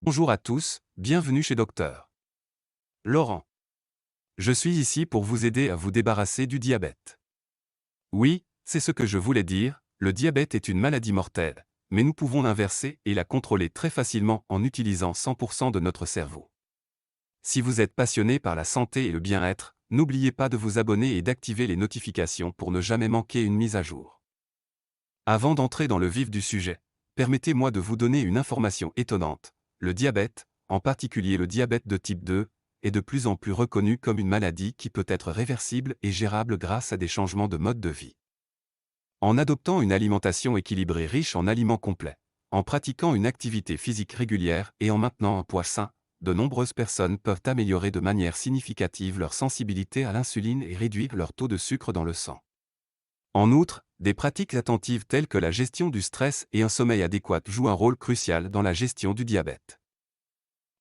Bonjour à tous, bienvenue chez Docteur Laurent. Je suis ici pour vous aider à vous débarrasser du diabète. Oui, c'est ce que je voulais dire, le diabète est une maladie mortelle, mais nous pouvons l'inverser et la contrôler très facilement en utilisant 100% de notre cerveau. Si vous êtes passionné par la santé et le bien-être, n'oubliez pas de vous abonner et d'activer les notifications pour ne jamais manquer une mise à jour. Avant d'entrer dans le vif du sujet, permettez-moi de vous donner une information étonnante. Le diabète, en particulier le diabète de type 2, est de plus en plus reconnu comme une maladie qui peut être réversible et gérable grâce à des changements de mode de vie. En adoptant une alimentation équilibrée riche en aliments complets, en pratiquant une activité physique régulière et en maintenant un poids sain, de nombreuses personnes peuvent améliorer de manière significative leur sensibilité à l'insuline et réduire leur taux de sucre dans le sang. En outre, des pratiques attentives telles que la gestion du stress et un sommeil adéquat jouent un rôle crucial dans la gestion du diabète.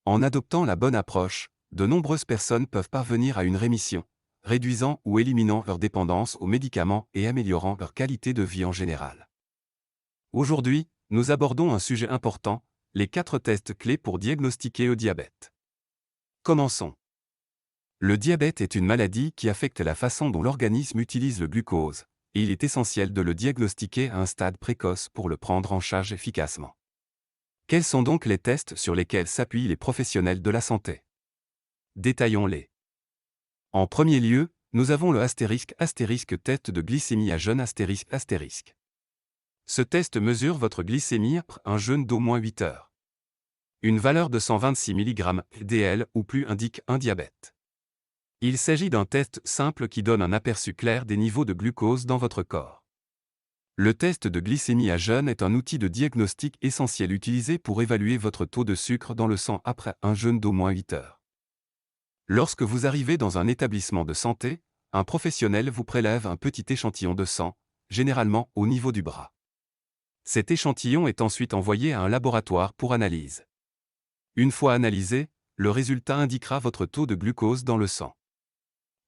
En adoptant la bonne approche, de nombreuses personnes peuvent parvenir à une rémission, réduisant ou éliminant leur dépendance aux médicaments et améliorant leur qualité de vie en général. Aujourd'hui, nous abordons un sujet important, les 4 tests clés pour diagnostiquer le diabète. Commençons. Le diabète est une maladie qui affecte la façon dont l'organisme utilise le glucose, et il est essentiel de le diagnostiquer à un stade précoce pour le prendre en charge efficacement. Quels sont donc les tests sur lesquels s'appuient les professionnels de la santé? Détaillons-les. En premier lieu, nous avons le astérisque test de glycémie à jeûne astérisque. Ce test mesure votre glycémie après un jeûne d'au moins 8 heures. Une valeur de 126 mg DL ou plus indique un diabète. Il s'agit d'un test simple qui donne un aperçu clair des niveaux de glucose dans votre corps. Le test de glycémie à jeûne est un outil de diagnostic essentiel utilisé pour évaluer votre taux de sucre dans le sang après un jeûne d'au moins 8 heures. Lorsque vous arrivez dans un établissement de santé, un professionnel vous prélève un petit échantillon de sang, généralement au niveau du bras. Cet échantillon est ensuite envoyé à un laboratoire pour analyse. Une fois analysé, le résultat indiquera votre taux de glucose dans le sang.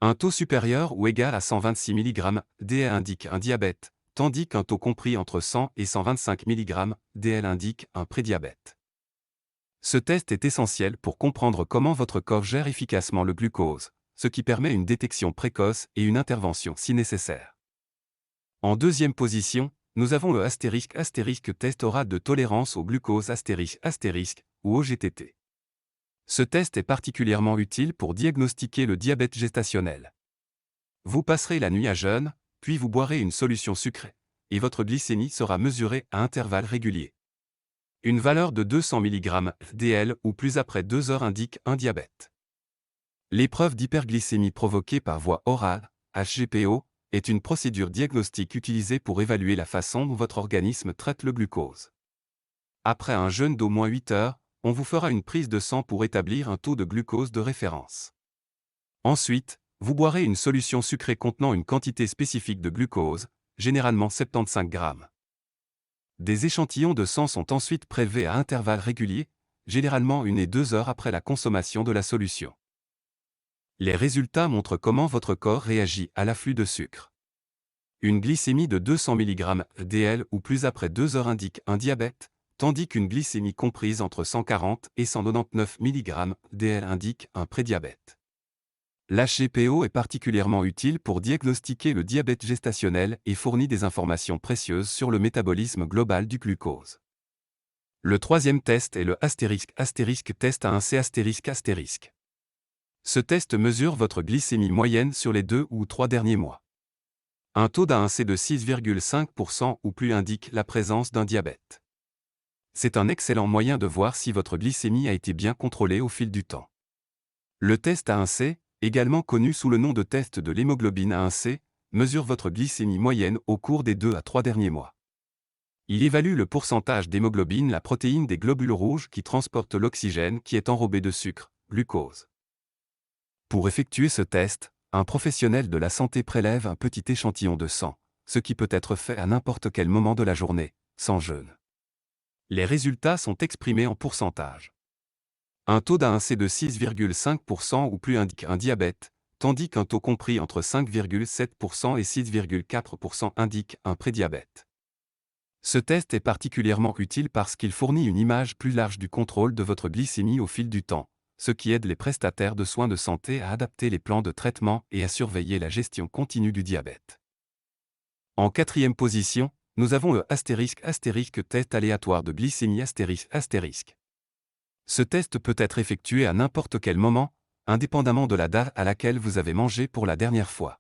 Un taux supérieur ou égal à 126 mg DL indique un diabète, tandis qu'un taux compris entre 100 et 125 mg DL indique un prédiabète. Ce test est essentiel pour comprendre comment votre corps gère efficacement le glucose, ce qui permet une détection précoce et une intervention si nécessaire. En deuxième position, nous avons le test oral de tolérance au glucose ou OGTT. Ce test est particulièrement utile pour diagnostiquer le diabète gestationnel. Vous passerez la nuit à jeûne, puis vous boirez une solution sucrée, et votre glycémie sera mesurée à intervalles réguliers. Une valeur de 200 mg DL ou plus après 2 heures indique un diabète. L'épreuve d'hyperglycémie provoquée par voie orale, HGPO, est une procédure diagnostique utilisée pour évaluer la façon dont votre organisme traite le glucose. Après un jeûne d'au moins 8 heures, on vous fera une prise de sang pour établir un taux de glucose de référence. Ensuite, vous boirez une solution sucrée contenant une quantité spécifique de glucose, généralement 75 g. Des échantillons de sang sont ensuite prélevés à intervalles réguliers, généralement 1 et 2 heures après la consommation de la solution. Les résultats montrent comment votre corps réagit à l'afflux de sucre. Une glycémie de 200 mg DL ou plus après 2 heures indique un diabète, tandis qu'une glycémie comprise entre 140 et 199 mg DL indique un prédiabète. L'HGPO est particulièrement utile pour diagnostiquer le diabète gestationnel et fournit des informations précieuses sur le métabolisme global du glucose. Le troisième test est le test A1C ***. Ce test mesure votre glycémie moyenne sur les 2 ou 3 derniers mois. Un taux d'A1C de 6,5% ou plus indique la présence d'un diabète. C'est un excellent moyen de voir si votre glycémie a été bien contrôlée au fil du temps. Le test A1C, également connu sous le nom de test de l'hémoglobine A1C, mesure votre glycémie moyenne au cours des 2 à 3 derniers mois. Il évalue le pourcentage d'hémoglobine, la protéine des globules rouges qui transporte l'oxygène qui est enrobé de sucre, glucose. Pour effectuer ce test, un professionnel de la santé prélève un petit échantillon de sang, ce qui peut être fait à n'importe quel moment de la journée, sans jeûne. Les résultats sont exprimés en pourcentage. Un taux d'A1C de 6,5% ou plus indique un diabète, tandis qu'un taux compris entre 5,7% et 6,4% indique un prédiabète. Ce test est particulièrement utile parce qu'il fournit une image plus large du contrôle de votre glycémie au fil du temps, ce qui aide les prestataires de soins de santé à adapter les plans de traitement et à surveiller la gestion continue du diabète. En quatrième position, nous avons le ** test aléatoire de glycémie ***. Ce test peut être effectué à n'importe quel moment, indépendamment de la date à laquelle vous avez mangé pour la dernière fois.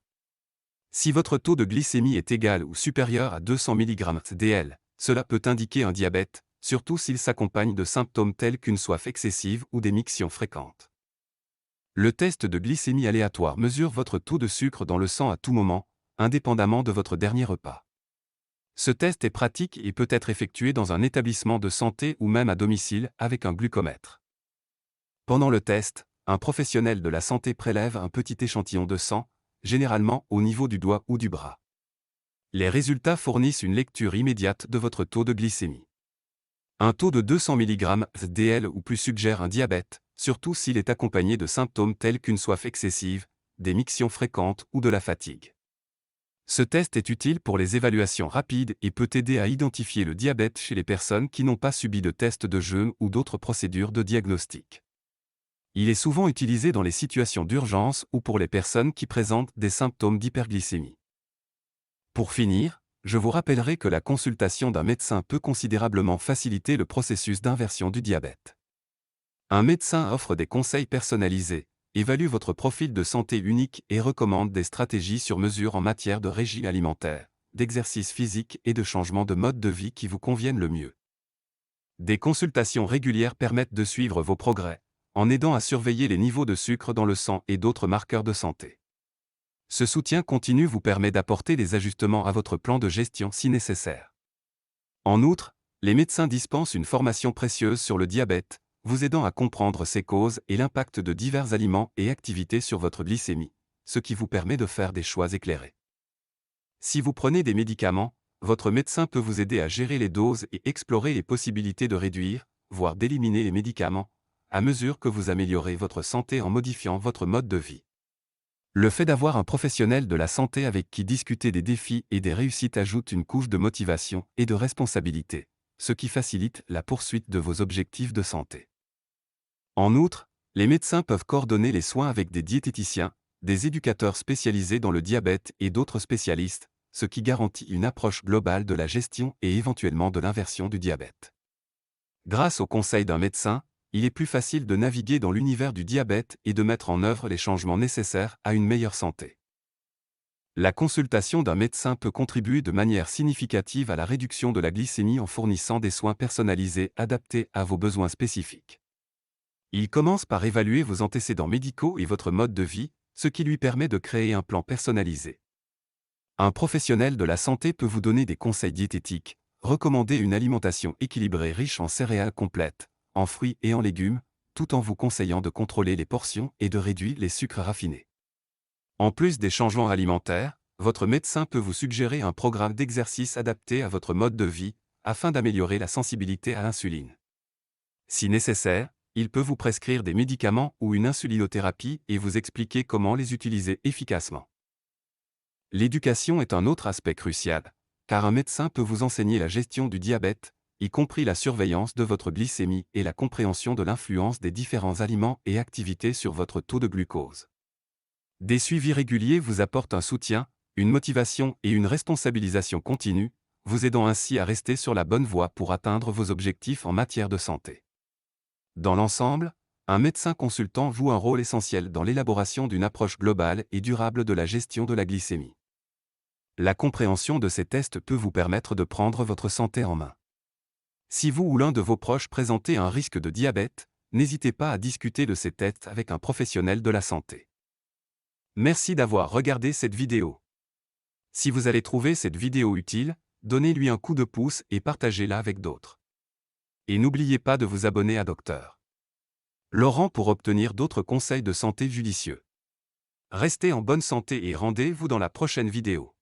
Si votre taux de glycémie est égal ou supérieur à 200 mg/dl, cela peut indiquer un diabète, surtout s'il s'accompagne de symptômes tels qu'une soif excessive ou des mictions fréquentes. Le test de glycémie aléatoire mesure votre taux de sucre dans le sang à tout moment, indépendamment de votre dernier repas. Ce test est pratique et peut être effectué dans un établissement de santé ou même à domicile avec un glucomètre. Pendant le test, un professionnel de la santé prélève un petit échantillon de sang, généralement au niveau du doigt ou du bras. Les résultats fournissent une lecture immédiate de votre taux de glycémie. Un taux de 200 mg/dl ou plus suggère un diabète, surtout s'il est accompagné de symptômes tels qu'une soif excessive, des mictions fréquentes ou de la fatigue. Ce test est utile pour les évaluations rapides et peut aider à identifier le diabète chez les personnes qui n'ont pas subi de test de jeûne ou d'autres procédures de diagnostic. Il est souvent utilisé dans les situations d'urgence ou pour les personnes qui présentent des symptômes d'hyperglycémie. Pour finir, je vous rappellerai que la consultation d'un médecin peut considérablement faciliter le processus d'inversion du diabète. Un médecin offre des conseils personnalisés, évalue votre profil de santé unique et recommande des stratégies sur mesure en matière de régime alimentaire, d'exercice physique et de changement de mode de vie qui vous conviennent le mieux. Des consultations régulières permettent de suivre vos progrès, en aidant à surveiller les niveaux de sucre dans le sang et d'autres marqueurs de santé. Ce soutien continu vous permet d'apporter des ajustements à votre plan de gestion si nécessaire. En outre, les médecins dispensent une formation précieuse sur le diabète, vous aidant à comprendre ses causes et l'impact de divers aliments et activités sur votre glycémie, ce qui vous permet de faire des choix éclairés. Si vous prenez des médicaments, votre médecin peut vous aider à gérer les doses et explorer les possibilités de réduire, voire d'éliminer les médicaments, à mesure que vous améliorez votre santé en modifiant votre mode de vie. Le fait d'avoir un professionnel de la santé avec qui discuter des défis et des réussites ajoute une couche de motivation et de responsabilité, ce qui facilite la poursuite de vos objectifs de santé. En outre, les médecins peuvent coordonner les soins avec des diététiciens, des éducateurs spécialisés dans le diabète et d'autres spécialistes, ce qui garantit une approche globale de la gestion et éventuellement de l'inversion du diabète. Grâce aux conseils d'un médecin, il est plus facile de naviguer dans l'univers du diabète et de mettre en œuvre les changements nécessaires à une meilleure santé. La consultation d'un médecin peut contribuer de manière significative à la réduction de la glycémie en fournissant des soins personnalisés adaptés à vos besoins spécifiques. Il commence par évaluer vos antécédents médicaux et votre mode de vie, ce qui lui permet de créer un plan personnalisé. Un professionnel de la santé peut vous donner des conseils diététiques, recommander une alimentation équilibrée riche en céréales complètes, en fruits et en légumes, tout en vous conseillant de contrôler les portions et de réduire les sucres raffinés. En plus des changements alimentaires, votre médecin peut vous suggérer un programme d'exercice adapté à votre mode de vie, afin d'améliorer la sensibilité à l'insuline. Si nécessaire, il peut vous prescrire des médicaments ou une insulinothérapie et vous expliquer comment les utiliser efficacement. L'éducation est un autre aspect crucial, car un médecin peut vous enseigner la gestion du diabète, y compris la surveillance de votre glycémie et la compréhension de l'influence des différents aliments et activités sur votre taux de glucose. Des suivis réguliers vous apportent un soutien, une motivation et une responsabilisation continue, vous aidant ainsi à rester sur la bonne voie pour atteindre vos objectifs en matière de santé. Dans l'ensemble, un médecin consultant joue un rôle essentiel dans l'élaboration d'une approche globale et durable de la gestion de la glycémie. La compréhension de ces tests peut vous permettre de prendre votre santé en main. Si vous ou l'un de vos proches présentez un risque de diabète, n'hésitez pas à discuter de ces tests avec un professionnel de la santé. Merci d'avoir regardé cette vidéo. Si vous allez trouver cette vidéo utile, donnez-lui un coup de pouce et partagez-la avec d'autres. Et n'oubliez pas de vous abonner à Dr. Laurent pour obtenir d'autres conseils de santé judicieux. Restez en bonne santé et rendez-vous dans la prochaine vidéo.